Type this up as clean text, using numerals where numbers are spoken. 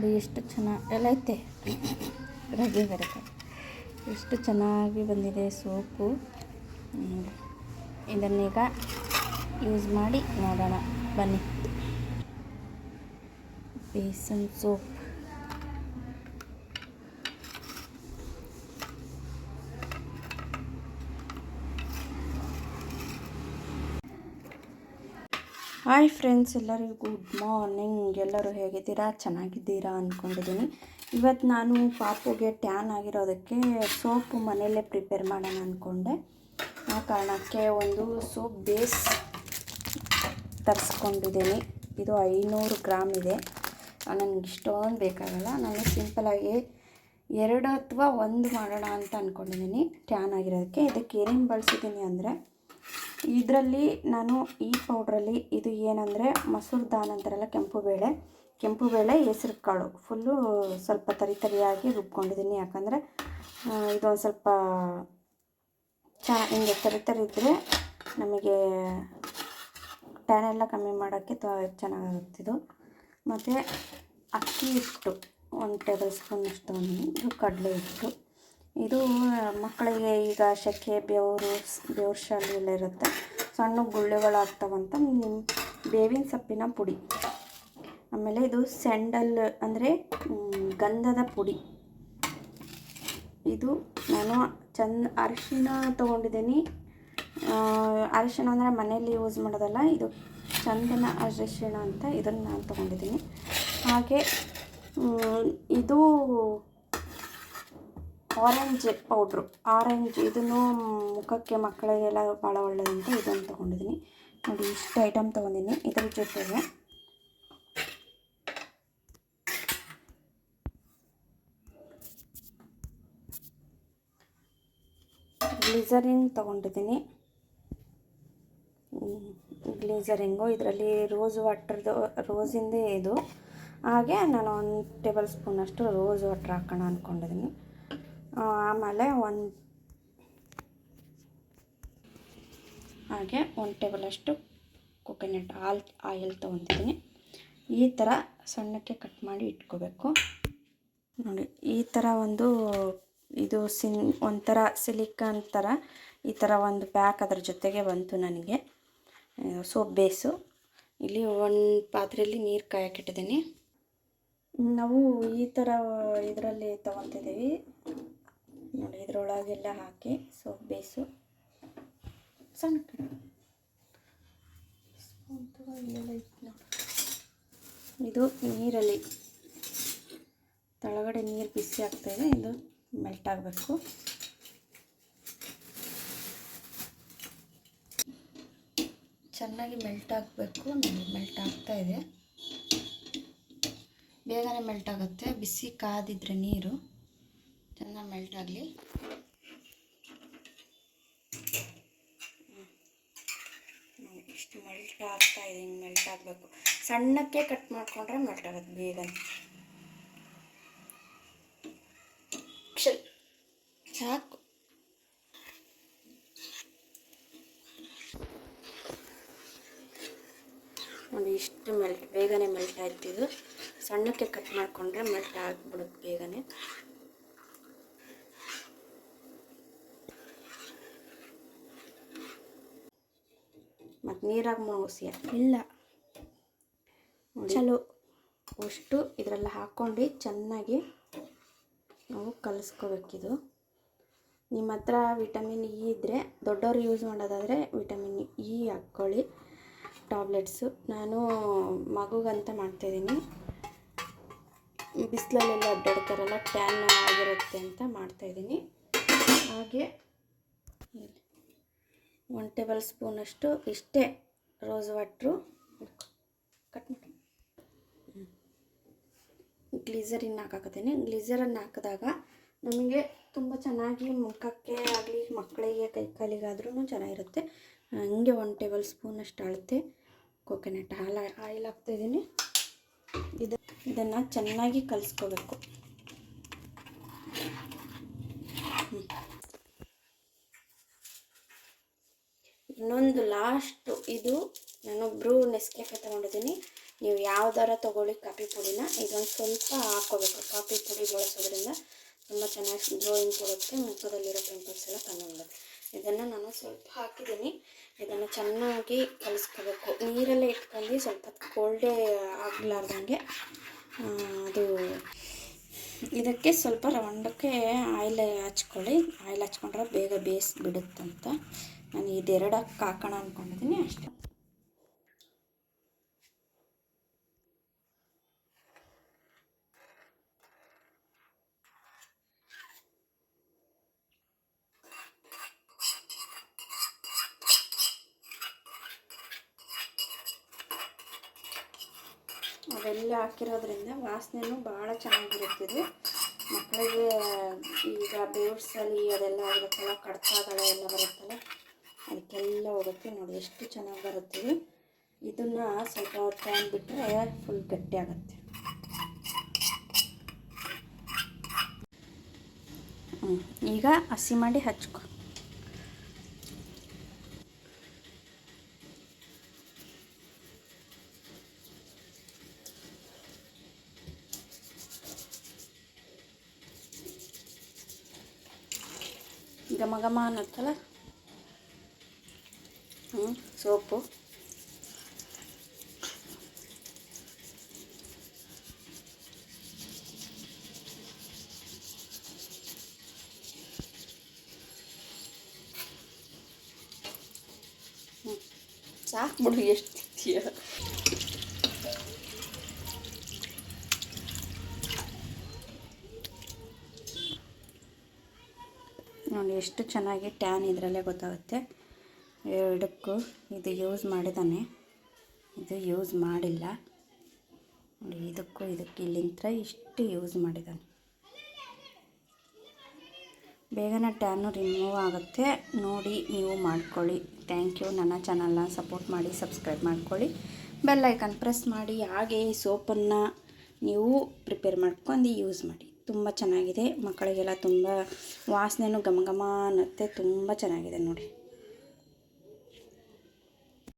ನೋಡಿ ಎಷ್ಟು ಚೆನ್ನಾಗಿ ಎಲ್ಲ ಐತೆ ರಾಗಿ ಬರುತ್ತೆ. ಎಷ್ಟು ಚೆನ್ನಾಗಿ ಬಂದಿದೆ ಸೋಪು. ಇದನ್ನೀಗ ಯೂಸ್ ಮಾಡಿ ನೋಡೋಣ ಬನ್ನಿ. ಬೇಸನ್ ಸೋಪ್ ಹಾಯ್ ಫ್ರೆಂಡ್ಸ್, ಎಲ್ಲರಿಗೂ ಗುಡ್ ಮಾರ್ನಿಂಗ್. ಎಲ್ಲರೂ ಹೇಗಿದ್ದೀರಾ? ಚೆನ್ನಾಗಿದ್ದೀರಾ ಅಂದ್ಕೊಂಡಿದ್ದೀನಿ. ಇವತ್ತು ನಾನು ಪಾಪುಗೆ ಟ್ಯಾನ್ ಆಗಿರೋದಕ್ಕೆ ಸೋಪು ಮನೆಯಲ್ಲೇ ಪ್ರಿಪೇರ್ ಮಾಡೋಣ ಅಂದ್ಕೊಂಡೆ. ಆ ಕಾರಣಕ್ಕೆ ಒಂದು ಸೋಪ್ ಬೇಸ್ ತರಿಸ್ಕೊಂಡಿದ್ದೀನಿ. ಇದು 500 ಗ್ರಾಮ್ ಇದೆ. ನನಗೆ ಇಷ್ಟೊಂದು ಬೇಕಾಗಲ್ಲ. ನಾನು ಸಿಂಪಲಾಗಿ 2 ಅಥವಾ 1 ಮಾಡೋಣ ಅಂತ ಅಂದ್ಕೊಂಡಿದ್ದೀನಿ ಟ್ಯಾನ್ ಆಗಿರೋದಕ್ಕೆ. ಇದಕ್ಕೆ ಏನೇನು ಬಳಸಿದ್ದೀನಿ ಅಂದರೆ, ಇದರಲ್ಲಿ ನಾನು ಈ ಪೌಡ್ರಲ್ಲಿ ಇದು ಏನಂದರೆ ಮಸೂರ್ ದಾಲ್ ಅಂತಾರಲ್ಲ, ಕೆಂಪು ಬೇಳೆ ಹೆಸರು ಕಾಳು ಫುಲ್ಲು ಸ್ವಲ್ಪ ತರಿಯಾಗಿ ರುಬ್ಕೊಂಡಿದ್ದೀನಿ. ಯಾಕಂದರೆ ಇದೊಂದು ಸ್ವಲ್ಪ ಹಿಂಗೆ ತರಿದ್ರೆ ನಮಗೆ ಟ್ಯಾನ್ ಎಲ್ಲ ಕಮ್ಮಿ ಮಾಡೋಕ್ಕೆ ಚೆನ್ನಾಗಾಗುತ್ತಿದ್ದು. ಮತ್ತು ಅಕ್ಕಿ ಹಿಟ್ಟು 1 ಟೇಬಲ್ ಸ್ಪೂನ್ ಅಷ್ಟು ತೊಗೊಂಡಿದ್ದೀನಿ. ಇದು ಕಡಲೆ ಹಿಟ್ಟು. ಇದು ಮಕ್ಕಳಿಗೆ ಈಗ ಸೆಕೆ ಬೆವರು ಶಾಲೆ ಎಲ್ಲ ಇರುತ್ತೆ, ಸಣ್ಣ ಗುಳ್ಳೆಗಳಾಗ್ತಾವಂತ ಬೇವಿನ ಸೊಪ್ಪಿನ ಪುಡಿ. ಆಮೇಲೆ ಇದು ಸ್ಯಾಂಡಲ್ ಅಂದರೆ ಗಂಧದ ಪುಡಿ. ಇದು ನಾನು ಅರಿಶಿಣ ತೊಗೊಂಡಿದ್ದೀನಿ. ಅರಿಶಿಣ ಅಂದರೆ ಮನೆಯಲ್ಲಿ ಯೂಸ್ ಮಾಡೋದಲ್ಲ, ಇದು ಚಂದನ ಅರಿಶಿಣ ಅಂತ, ಇದನ್ನು ನಾನು ತೊಗೊಂಡಿದ್ದೀನಿ. ಹಾಗೆ ಇದು ಆರೆಂಜ್ ಪೌಡ್ರು, ಇದನ್ನು ಮುಖಕ್ಕೆ ಮಕ್ಕಳಿಗೆಲ್ಲ ಭಾಳ ಒಳ್ಳೆಯದಂತ ಇದನ್ನು ತೊಗೊಂಡಿದ್ದೀನಿ. ನೋಡಿ, ಇಷ್ಟು ಐಟಮ್ ತೊಗೊಂಡಿದ್ದೀನಿ. ಇದರ ಜೊತೆಗೆ ಗ್ಲಿಸರಿನ್ ತೊಗೊಂಡಿದ್ದೀನಿ. ಗ್ಲಿಸರಿಂಗು ಇದರಲ್ಲಿ ರೋಸಿಂದೇ ಇದು. ಹಾಗೆ ನಾನು 1 ಟೇಬಲ್ ಸ್ಪೂನಷ್ಟು ರೋಸ್ ವಾಟ್ರ್ ಹಾಕೋಣ ಅಂದ್ಕೊಂಡಿದ್ದೀನಿ. ಆಮೇಲೆ 1 ಟೇಬಲ್ ಅಷ್ಟು ಕೊಕೊನಟ್ ಆಯಿಲ್ ತೊಗೊತಿದ್ದೀನಿ. ಈ ಥರ ಸಣ್ಣಕ್ಕೆ ಕಟ್ ಮಾಡಿ ಇಟ್ಕೋಬೇಕು. ನೋಡಿ, ಈ ಥರ ಇದು ಒಂಥರ ಸಿಲಿಕಾನ್ ಥರ ಈ ಥರ ಒಂದು ಪ್ಯಾಕ್ ಅದರ ಜೊತೆಗೆ ಬಂತು ನನಗೆ, ಸೋಪ್ ಬೇಸು. ಇಲ್ಲಿ 1 ಪಾತ್ರೆಯಲ್ಲಿ ನೀರು ಕಾಯಕ್ಕಿಟ್ಟಿದ್ದೀನಿ. ನಾವು ಈ ಥರ ಇದರಲ್ಲಿ ತೊಗೊತಿದ್ದೀವಿ ನೋಡಿ. ಇದರೊಳಗೆಲ್ಲ ಹಾಕಿ ಸೋಪ್ ಬೇಸು ಸಣ್ಣ ಇದು ನೀರಲ್ಲಿ ತಳಗಡೆ ನೀರು ಬಿಸಿ ಆಗ್ತಾಯಿದೆ. ಇದು ಮೆಲ್ಟ್ ಆಗಬೇಕು. ಚೆನ್ನಾಗಿ ಮೆಲ್ಟ್ ಆಗಬೇಕು. ಮೆಲ್ಟ್ ಆಗ್ತಾಯಿದೆ. ಬೇಗನೆ ಮೆಲ್ಟ್ ಆಗುತ್ತೆ. ಬಿಸಿ ಕಾದಿದ್ರೆ ನೀರು ಚೆನ್ನಾಗಿ ಮೆಲ್ಟ್ ಆಗಲಿ. ಇಷ್ಟು ಮೆಲ್ಟ್ ಆಗ್ತಾಯಿದೆ. ಹಿಂಗೆ ಮೆಲ್ಟ್ ಆಗಬೇಕು. ಸಣ್ಣಕ್ಕೆ ಕಟ್ ಮಾಡಿಕೊಂಡ್ರೆ ಮೆಲ್ಟ್ ಆಗುತ್ತೆ ಬೇಗನೆ. ಸಾಕು. ನೋಡಿ, ಇಷ್ಟು ಬೇಗನೆ ಮೆಲ್ಟ್ ಆಯ್ತು. ಇದು ಸಣ್ಣಕ್ಕೆ ಕಟ್ ಮಾಡಿಕೊಂಡ್ರೆ ಮೆಲ್ಟ್ ಆಗಿಬಿಡುತ್ತೆ ಬೇಗನೆ. ಮತ್ತು ನೀರಾಗಿ ಮುಳುಗಿಸಿ ಇಲ್ಲ ಚಲೋ ಅಷ್ಟು ಇದರೆಲ್ಲ ಹಾಕ್ಕೊಂಡು ಚೆನ್ನಾಗಿ ನಾವು ಕಲಿಸ್ಕೋಬೇಕಿದು. ನಿಮ್ಮ ಹತ್ರ ವಿಟಮಿನ್ ಇ ಇದ್ದರೆ, ದೊಡ್ಡವರು ಯೂಸ್ ಮಾಡೋದಾದರೆ ವಿಟಮಿನ್ ಇ ಹಾಕ್ಕೊಳ್ಳಿ ಟ್ಯಾಬ್ಲೆಟ್ಸು. ನಾನು ಮಗುಗಂತ ಮಾಡ್ತಾಯಿದ್ದೀನಿ. ಬಿಸಿಲಲ್ಲೆಲ್ಲ ಅಡ್ಡಾಡ್ತಾರಲ್ಲ, ಟ್ಯಾನ್ ಆಗಿರುತ್ತೆ ಅಂತ ಮಾಡ್ತಾಯಿದ್ದೀನಿ. ಹಾಗೆ 1 ಟೇಬಲ್ ಸ್ಪೂನಷ್ಟು ಇಷ್ಟೇ ರೋಸ್ ವಾಟ್ರು ಕಟ್ ಮಾಡಿ ಗ್ಲಿಸರಿನ್ ಹಾಕಕತ್ತೀನಿ. ಗ್ಲಿಸರಿನ್ ಹಾಕಿದಾಗ ನಮಗೆ ತುಂಬ ಚೆನ್ನಾಗಿ ಮುಖಕ್ಕೆ ಆಗಲಿ ಮಕ್ಕಳಿಗೆ ಕೈಕಾಲಿಗಾದ್ರೂ ಚೆನ್ನಾಗಿರುತ್ತೆ. ಹಂಗೆ 1 ಟೇಬಲ್ ಸ್ಪೂನಷ್ಟು ಅಳತೆ ಕೊಕೊನಟ್ ಆಯಿಲ್ ಹಾಕ್ತಾಯಿದ್ದೀನಿ. ಇದನ್ನು ಚೆನ್ನಾಗಿ ಕಲಿಸ್ಕೋಬೇಕು. ಇನ್ನೊಂದು ಲಾಸ್ಟು ಇದು ನಾನು ಬ್ರೂ ನೆಸ್ಕೆಫೆ ತೊಗೊಂಡಿದ್ದೀನಿ. ನೀವು ಯಾವ್ದಾರ ತೊಗೊಳ್ಳಿ ಕಾಫಿ ಪುಡಿನ, ಇದೊಂದು ಸ್ವಲ್ಪ ಹಾಕ್ಕೋಬೇಕು. ಕಾಫಿ ಪುಡಿ ಬಳಸೋದ್ರಿಂದ ತುಂಬ ಚೆನ್ನಾಗಿ ಗ್ಲೋಯಿಂಗ್ ಕೊಡುತ್ತೆ, ಮುಖದಲ್ಲಿರೋ ಪಿಂಪಲ್ಸ್ ಎಲ್ಲ ಕಮ್ಮಿ. ಇದನ್ನು ನಾನು ಸ್ವಲ್ಪ ಹಾಕಿದ್ದೀನಿ. ಇದನ್ನು ಚೆನ್ನಾಗಿ ಕಲಿಸ್ಕೋಬೇಕು. ನೀರಲ್ಲೇ ಇಟ್ಕೊಂಡು ಸ್ವಲ್ಪ ಕೋಲ್ಡೇ ಆಗಲಾರ್ದಂಗೆ ಅದು ಇದಕ್ಕೆ ಸ್ವಲ್ಪ ರೌಂಡಕ್ಕೆ ಆಯಿಲ್ ಹಚ್ಕೊಳ್ಳಿ. ಆಯಿಲ್ ಹಚ್ಕೊಂಡ್ರೆ ಬೇಗ ಬೇಯಿಸ್ಬಿಡುತ್ತಂತ ನಾನು ಇದೆರಡು ಹಾಕೋಣ ಅಂದ್ಕೊಂಡಿದ್ದೀನಿ ಅಷ್ಟೇ. ಅವೆಲ್ಲ ಹಾಕಿರೋದ್ರಿಂದ ವಾಸನೆಯೂ ಭಾಳ ಚೆನ್ನಾಗಿರುತ್ತದೆ. ಮಕ್ಕಳಿಗೆ ಈಗ ಬೇವ್ಸಲಿ ಅದೆಲ್ಲ ಆಗಿರುತ್ತಲ್ಲ, ಕಡ್ತಾಗಳೆ ಎಲ್ಲ ಬರುತ್ತಲ್ಲ, ಅದಕ್ಕೆಲ್ಲ ಹೋಗುತ್ತೆ. ನೋಡಿ ಎಷ್ಟು ಚೆನ್ನಾಗಿ ಬರುತ್ತದೆ. ಇದನ್ನು ಸ್ವಲ್ಪ ಟೈಮ್ ಬಿಟ್ಟರೆ ಫುಲ್ ಗಟ್ಟಿ ಆಗುತ್ತೆ. ಈಗ ಹಸಿ ಮಾಡಿ ಹಚ್ಕೊ. ಘಮ ಘಮ ಅನ್ನತ್ತಲ್ಲ ಸೋಪು. ಸಾಕು ಬಿಡು, ಎಷ್ಟು ತಿಂತೀಯ. ನೋಡಿ ಎಷ್ಟು ಚೆನ್ನಾಗಿ ಟ್ಯಾನ್ ಇದರಲ್ಲೇ ಗೊತ್ತಾಗುತ್ತೆ. ಎರಡಕ್ಕೂ ಇದು ಯೂಸ್ ಮಾಡಿದ್ದಾನೆ, ಇದು ಯೂಸ್ ಮಾಡಿಲ್ಲ. ನೋಡಿ ಇದಕ್ಕೂ ಇದಕ್ಕೆ ಇಲ್ಲಿಂದ ಇಷ್ಟು ಯೂಸ್ ಮಾಡಿದ್ದಾನೆ. ಬೇಗನೆ ಟ್ಯಾನು ರಿಮೂವ್ ಆಗುತ್ತೆ. ನೋಡಿ ನೀವು ಮಾಡ್ಕೊಳ್ಳಿ. Thank you. ನನ್ನ ಚಾನಲ್ನ ಸಪೋರ್ಟ್ ಮಾಡಿ, ಸಬ್ಸ್ಕ್ರೈಬ್ ಮಾಡ್ಕೊಳ್ಳಿ, ಬೆಲ್ ಐಕಾನ್ ಪ್ರೆಸ್ ಮಾಡಿ. ಹಾಗೆ ಈ ಸೋಪನ್ನು ನೀವು ಪ್ರಿಪೇರ್ ಮಾಡ್ಕೊಂಡು ಯೂಸ್ ಮಾಡಿ. ತುಂಬ ಚೆನ್ನಾಗಿದೆ. ಮಕ್ಕಳಿಗೆಲ್ಲ ತುಂಬ ವಾಸನೆಯೂ ಘಮ ಘಮ ಅನ್ನತ್ತೆ. ತುಂಬ ಚೆನ್ನಾಗಿದೆ ನೋಡಿ.